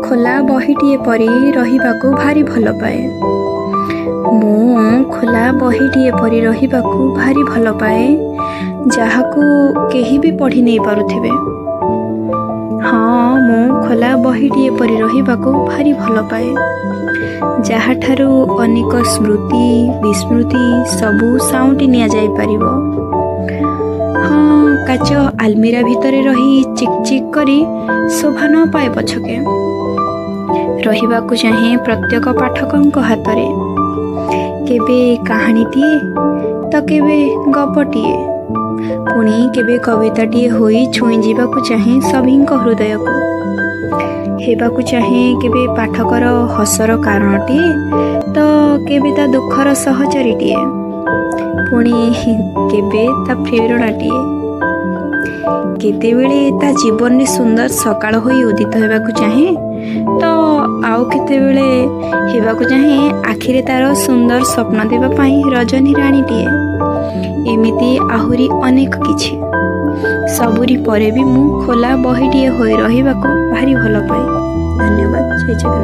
ଖୋଲା ବହିଟିଏ ପରି ରହିବାକୁ ଭାରି ଭଲ ପାଏ। ମୁଁ ଖୋଲା ବହିଟିଏ ପରି ରହିବାକୁ ଭାରି ଭଲ ପାଏ, ଯାହାକୁ କେହି ବି ପଢ଼ି ନେଇ ପାରୁଥିବେ। ହଁ, ମୁଁ ଖୋଲା ବହିଟିଏ ପରି ରହିବାକୁ ଭାରି ଭଲ ପାଏ, ଯାହାଠାରୁ ଅନେକ ସ୍ମୃତି ବିସ୍ମୃତି ସବୁ ସାଉଁଟି ନିଆଯାଇପାରିବ। ହଁ, କାଚ ଆଲମିରା ଭିତରେ ରହି ଚିକ୍ ଚିକ୍ କରି ଶୋଭା ନ ପାଏ ପଛକେ, ରହିବାକୁ ଚାହେଁ ପ୍ରତ୍ୟେକ ପାଠକଙ୍କ ହାତରେ। କେବେ କାହାଣୀଟିଏ ତ କେବେ ଗପଟିଏ, ପୁଣି କେବେ କବିତାଟିଏ ହୋଇ ଛୁଇଁ ଯିବାକୁ ଚାହେଁ ସଭିଙ୍କ ହୃଦୟକୁ। ହେବାକୁ ଚାହେଁ କେବେ ପାଠକର ହସର କାରଣଟିଏ ତ କେବେ ତା ଦୁଃଖର ସହଚରୀଟିଏ, ପୁଣି କେବେ ତା ପ୍ରେରଣାଟିଏ। କେତେବେଳେ ତା ଜୀବନରେ ସୁନ୍ଦର ସକାଳ ହୋଇ ଉଦିତ ହେବାକୁ ଚାହେଁ ତ ଆଉ କେତେବେଳେ ହେବାକୁ ଚାହେଁ ଆଖିରେ ତାର ସୁନ୍ଦର ସ୍ୱପ୍ନ ଦେବା ପାଇଁ ରଜନୀ ରାଣୀଟିଏ। ଏମିତି ଆହୁରି ଅନେକ କିଛି। ସବୁରି ପରେ ବି ମୁଁ ଖୋଲା ବହିଟିଏ ହୋଇ ରହିବାକୁ ଭାରି ଭଲ ପାଏ। ଧନ୍ୟବାଦ। ଜୟ ଜଗନ୍ନାଥ।